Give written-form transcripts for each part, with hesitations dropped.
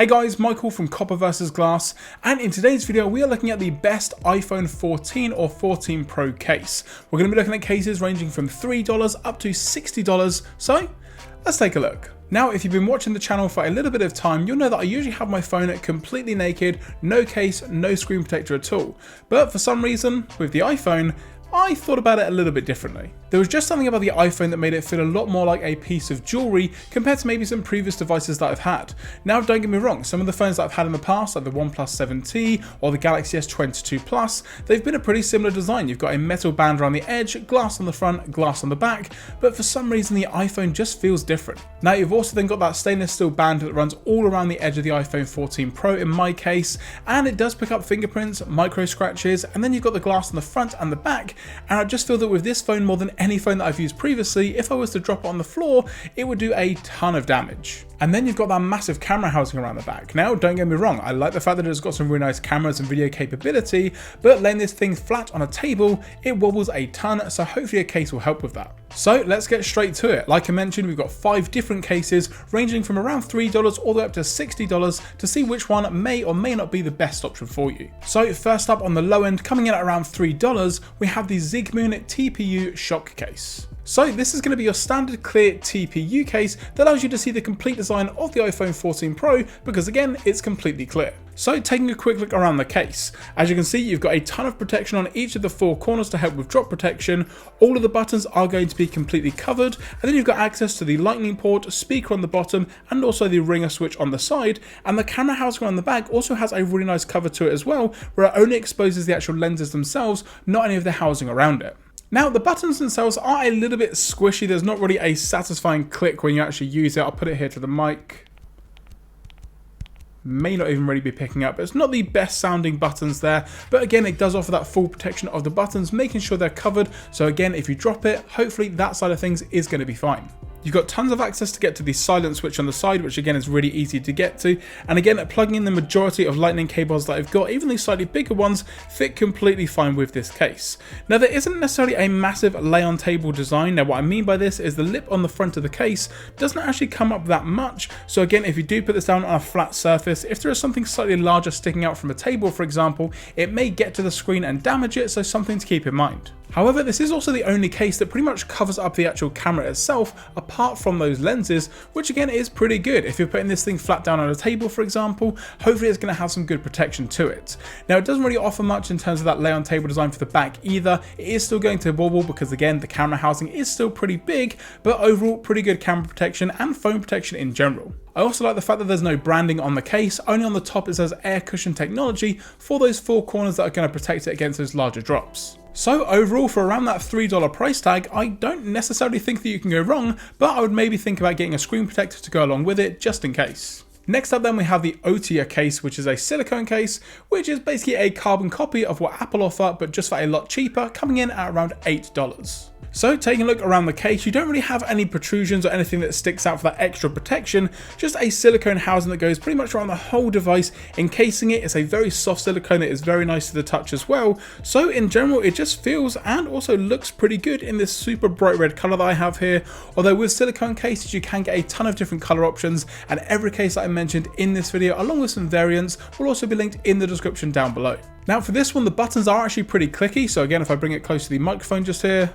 Hey guys, Michael from Copper vs Glass, and in today's video we are looking at the best iPhone 14 or 14 Pro case. We're going to be looking at cases ranging from $3 up to $60, so let's take a look. Now, if you've been watching the channel for a little bit of time, you'll know that I usually have my phone completely naked, no case, no screen protector at all. But for some reason, with the iPhone, I thought about it a little bit differently. There was just something about the iPhone that made it feel a lot more like a piece of jewellery compared to maybe some previous devices that I've had. Now don't get me wrong, some of the phones that I've had in the past, like the OnePlus 7T or the Galaxy S22 Plus, they've been a pretty similar design. You've got a metal band around the edge, glass on the front, glass on the back, but for some reason the iPhone just feels different. Now you've also then got that stainless steel band that runs all around the edge of the iPhone 14 Pro in my case, and it does pick up fingerprints, micro scratches, and then you've got the glass on the front and the back. And I just feel that with this phone, more than any phone that I've used previously, if I was to drop it on the floor, it would do a ton of damage. And then you've got that massive camera housing around the back. Now, don't get me wrong, I like the fact that it's got some really nice cameras and video capability, but laying this thing flat on a table, it wobbles a ton, so hopefully a case will help with that. So let's get straight to it. Like I mentioned, we've got 5 different cases ranging from around $3 all the way up to $60 to see which one may or may not be the best option for you. So first up on the low end, coming in at around $3, we have the Zigmoon TPU shock case. So this is going to be your standard clear TPU case that allows you to see the complete design of the iPhone 14 Pro because again, it's completely clear. So taking a quick look around the case, as you can see, you've got a ton of protection on each of the 4 corners to help with drop protection. All of the buttons are going to be completely covered, and then you've got access to the lightning port, speaker on the bottom, and also the ringer switch on the side. And the camera housing on the back also has a really nice cover to it as well, where it only exposes the actual lenses themselves, not any of the housing around it. Now, the buttons themselves are a little bit squishy. There's not really a satisfying click when you actually use it. I'll put it here to the mic. May not even really be picking up. It's not the best sounding buttons there, but again, it does offer that full protection of the buttons, making sure they're covered. So again, if you drop it, hopefully that side of things is going to be fine. You've got tons of access to get to the silent switch on the side, which again is really easy to get to. And again, plugging in the majority of lightning cables that I've got, even these slightly bigger ones, fit completely fine with this case. Now, there isn't necessarily a massive lay on table design. Now, what I mean by this is the lip on the front of the case doesn't actually come up that much. So again, if you do put this down on a flat surface, if there is something slightly larger sticking out from a table, for example, it may get to the screen and damage it, so something to keep in mind. However, this is also the only case that pretty much covers up the actual camera itself, apart from those lenses, which again is pretty good. If you're putting this thing flat down on a table, for example, hopefully it's going to have some good protection to it. Now, it doesn't really offer much in terms of that lay on table design for the back either. It is still going to wobble because again, the camera housing is still pretty big, but overall pretty good camera protection and phone protection in general. I also like the fact that there's no branding on the case, only on the top it says air cushion technology for those 4 corners that are going to protect it against those larger drops. So overall, for around that $3 price tag, I don't necessarily think that you can go wrong, but I would maybe think about getting a screen protector to go along with it, just in case. Next up then we have the OTA Case, which is a silicone case, which is basically a carbon copy of what Apple offer, but just for a lot cheaper, coming in at around $8. So taking a look around the case, you don't really have any protrusions or anything that sticks out for that extra protection, just a silicone housing that goes pretty much around the whole device, encasing it. It's a very soft silicone that is very nice to the touch as well. So in general, it just feels and also looks pretty good in this super bright red color that I have here. Although with silicone cases, you can get a ton of different color options, and every case that I mentioned in this video, along with some variants, will also be linked in the description down below. Now for this one, the buttons are actually pretty clicky. So again, if I bring it close to the microphone just here,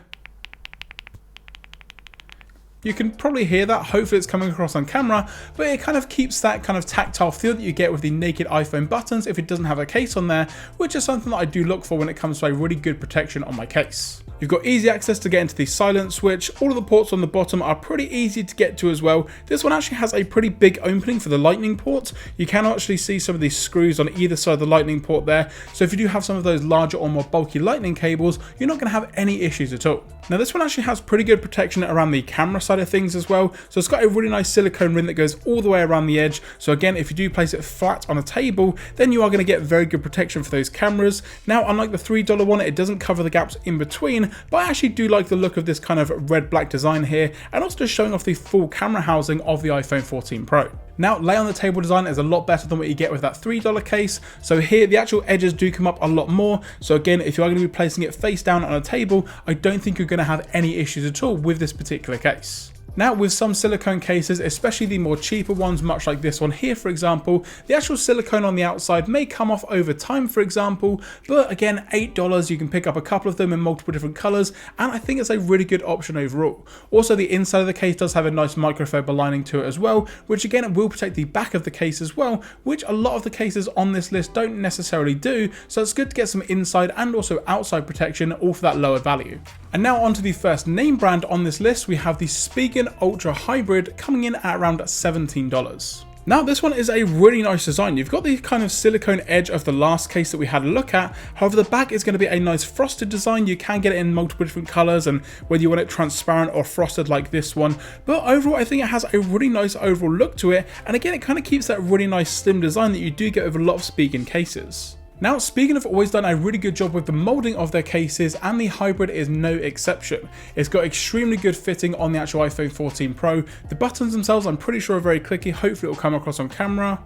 you can probably hear that, hopefully it's coming across on camera, but it kind of keeps that kind of tactile feel that you get with the naked iPhone buttons if it doesn't have a case on there, which is something that I do look for when it comes to a really good protection on my case. You've got easy access to get into the silent switch. All of the ports on the bottom are pretty easy to get to as well. This one actually has a pretty big opening for the lightning port. You can actually see some of these screws on either side of the lightning port there. So if you do have some of those larger or more bulky lightning cables, you're not going to have any issues at all. Now this one actually has pretty good protection around the camera side of things as well. So it's got a really nice silicone rim that goes all the way around the edge. So again, if you do place it flat on a table, then you are going to get very good protection for those cameras. Now, unlike the $3 one, it doesn't cover the gaps in between, but I actually do like the look of this kind of red-black design here, and also just showing off the full camera housing of the iPhone 14 Pro. Now, lay on the table design is a lot better than what you get with that $3 case. So here, the actual edges do come up a lot more. So again, if you are going to be placing it face down on a table, I don't think you're going to have any issues at all with this particular case. Now with some silicone cases, especially the more cheaper ones, much like this one here for example, the actual silicone on the outside may come off over time for example, but again $8 you can pick up a couple of them in multiple different colours, and I think it's a really good option overall. Also the inside of the case does have a nice microfiber lining to it as well, which again will protect the back of the case as well, which a lot of the cases on this list don't necessarily do, so it's good to get some inside and also outside protection, all for that lower value. And now onto the first name brand on this list, we have the Spigen Hybrid coming in at around $17. Now this one is a really nice design. You've got the kind of silicone edge of the last case that we had a look at. However, the back is going to be a nice frosted design. You can get it in multiple different colours and whether you want it transparent or frosted like this one. But overall, I think it has a really nice overall look to it. And again, it kind of keeps that really nice slim design that you do get with a lot of Spigen cases. Now, Spigen have always done a really good job with the moulding of their cases, and the Hybrid is no exception. It's got extremely good fitting on the actual iPhone 14 Pro. The buttons themselves I'm pretty sure are very clicky, hopefully it will come across on camera.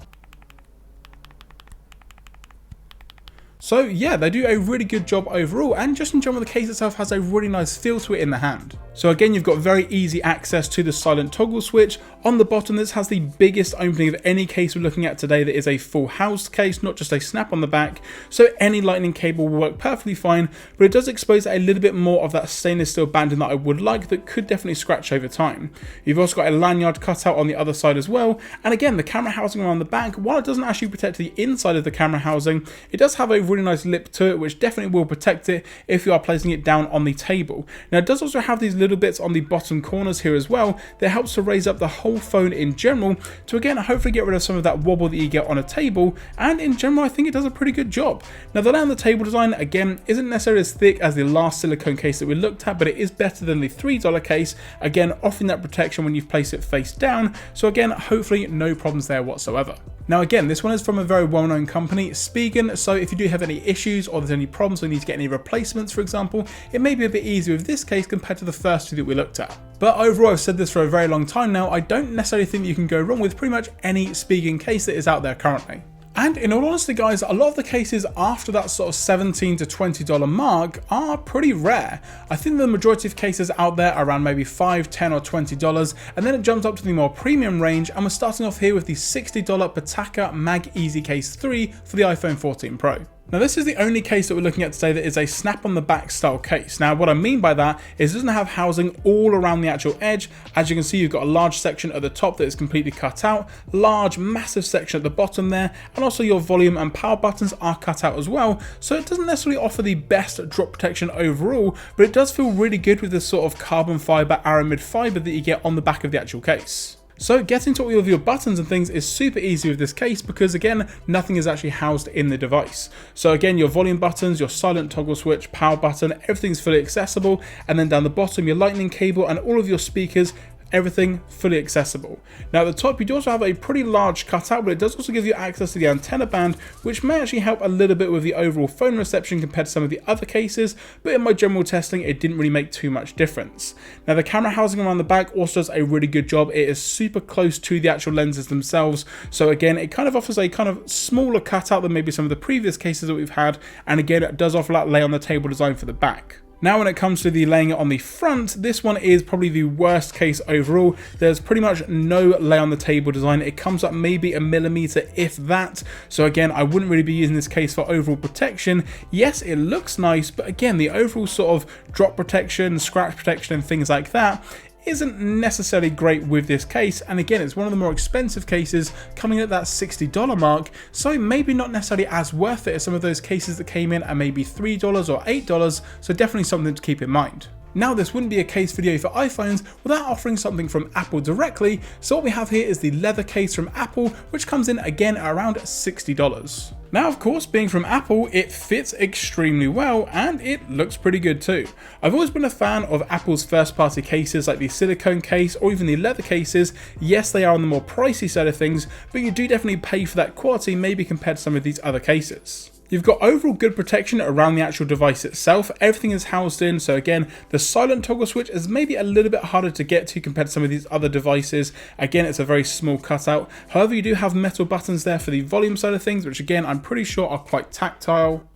So yeah, they do a really good job overall, and just in general the case itself has a really nice feel to it in the hand. So again, you've got very easy access to the silent toggle switch. On the bottom, this has the biggest opening of any case we're looking at today that is a full housed case, not just a snap on the back. So any lightning cable will work perfectly fine, but it does expose a little bit more of that stainless steel banding that I would like that could definitely scratch over time. You've also got a lanyard cutout on the other side as well. And again, the camera housing around the back, while it doesn't actually protect the inside of the camera housing, it does have a really nice lip to it, which definitely will protect it if you are placing it down on the table. Now it does also have these little bits on the bottom corners here as well that helps to raise up the whole phone in general to again hopefully get rid of some of that wobble that you get on a table, and in general I think it does a pretty good job. Now the lay on the table design again isn't necessarily as thick as the last silicone case that we looked at, but it is better than the $3 case, again offering that protection when you've placed it face down, so again hopefully no problems there whatsoever. Now again, this one is from a very well-known company, Spigen, so if you do have any issues or there's any problems or you need to get any replacements for example, it may be a bit easier with this case compared to the first two that we looked at. But overall, I've said this for a very long time now, I don't necessarily think that you can go wrong with pretty much any Spigen case that is out there currently. And in all honesty guys, a lot of the cases after that sort of $17 to $20 mark are pretty rare. I think the majority of cases out there are around maybe $5, $10 or $20, and then it jumps up to the more premium range, and we're starting off here with the $60 Pataka Mag Easy Case 3 for the iPhone 14 Pro. Now this is the only case that we're looking at today that is a snap on the back style case. Now what I mean by that is it doesn't have housing all around the actual edge. As you can see, you've got a large section at the top that is completely cut out, large massive section at the bottom there, and also your volume and power buttons are cut out as well. So it doesn't necessarily offer the best drop protection overall, but it does feel really good with this sort of carbon fiber, aramid fiber that you get on the back of the actual case. So getting to all of your buttons and things is super easy with this case because again, nothing is actually housed in the device. So again, your volume buttons, your silent toggle switch, power button, everything's fully accessible. And then down the bottom, your lightning cable and all of your speakers, everything fully accessible. Now at the top you do also have a pretty large cutout, but it does also give you access to the antenna band, which may actually help a little bit with the overall phone reception compared to some of the other cases, but in my general testing it didn't really make too much difference. Now the camera housing around the back also does a really good job. It is super close to the actual lenses themselves, so again it kind of offers a kind of smaller cutout than maybe some of the previous cases that we've had, and again it does offer that lay on the table design for the back. Now when it comes to the laying it on the front, this one is probably the worst case overall. There's pretty much no lay on the table design. It comes up maybe a millimeter if that. So again, I wouldn't really be using this case for overall protection. Yes, it looks nice, but again, the overall sort of drop protection, scratch protection and things like that isn't necessarily great with this case, and again it's one of the more expensive cases coming in at that $60 mark, so maybe not necessarily as worth it as some of those cases that came in at maybe $3 or $8, so definitely something to keep in mind. Now this wouldn't be a case video for iPhones without offering something from Apple directly, so what we have here is the leather case from Apple, which comes in again at around $60. Now of course, being from Apple, it fits extremely well and it looks pretty good too. I've always been a fan of Apple's first party cases like the silicone case or even the leather cases. Yes, they are on the more pricey side of things, but you do definitely pay for that quality maybe compared to some of these other cases. You've got overall good protection around the actual device itself. Everything is housed in, so again, the silent toggle switch is maybe a little bit harder to get to compared to some of these other devices. Again, it's a very small cutout. However, you do have metal buttons there for the volume side of things, which again, I'm pretty sure are quite tactile.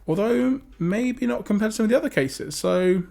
Although, maybe not compared to some of the other cases, so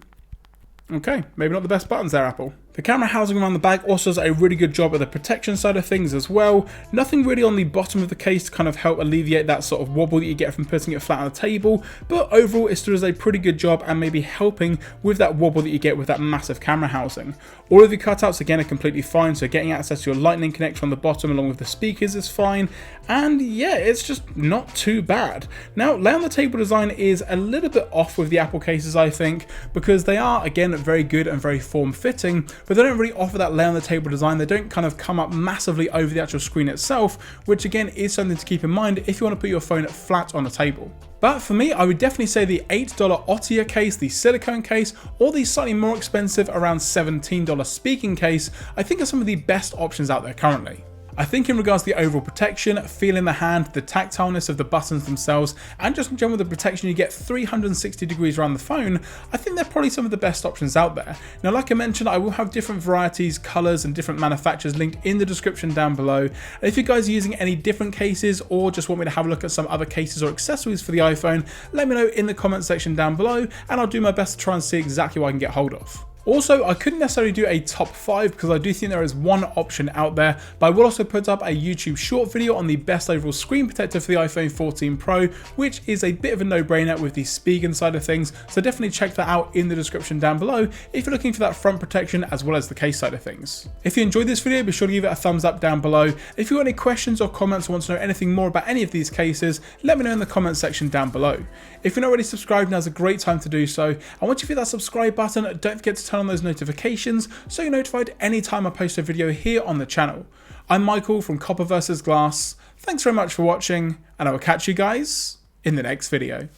Okay, maybe not the best buttons there, Apple. The camera housing around the back also does a really good job at the protection side of things as well. Nothing really on the bottom of the case to kind of help alleviate that sort of wobble that you get from putting it flat on the table, but overall it still does a pretty good job and maybe helping with that wobble that you get with that massive camera housing. All of the cutouts again are completely fine, so getting access to your lightning connector on the bottom along with the speakers is fine, and yeah, it's just not too bad. Now, lay on the table design is a little bit off with the Apple cases, I think, because they are again very good and very form-fitting, but they don't really offer that lay on the table design. They don't kind of come up massively over the actual screen itself, which again is something to keep in mind if you want to put your phone flat on the table. But for me, I would definitely say the $8 OTA case, the silicone case, or the slightly more expensive around $17 Spigen case, I think are some of the best options out there currently. I think in regards to the overall protection, feel in the hand, the tactileness of the buttons themselves, and just in general the protection you get 360 degrees around the phone, I think they're probably some of the best options out there. Now, like I mentioned, I will have different varieties, colours and different manufacturers linked in the description down below. And if you guys are using any different cases or just want me to have a look at some other cases or accessories for the iPhone, let me know in the comment section down below and I'll do my best to try and see exactly what I can get hold of. Also, I couldn't necessarily do a top 5 because I do think there is one option out there, but I will also put up a YouTube short video on the best overall screen protector for the iPhone 14 Pro, which is a bit of a no-brainer with the Spigen side of things, so definitely check that out in the description down below if you're looking for that front protection as well as the case side of things. If you enjoyed this video, be sure to give it a thumbs up down below. If you've got any questions or comments or want to know anything more about any of these cases, let me know in the comment section down below. If you're not already subscribed, now's a great time to do so, and once you hit that subscribe button, don't forget to turn on those notifications so you're notified anytime I post a video here on the channel. I'm Michael from Copper vs Glass. Thanks very much for watching, and I will catch you guys in the next video.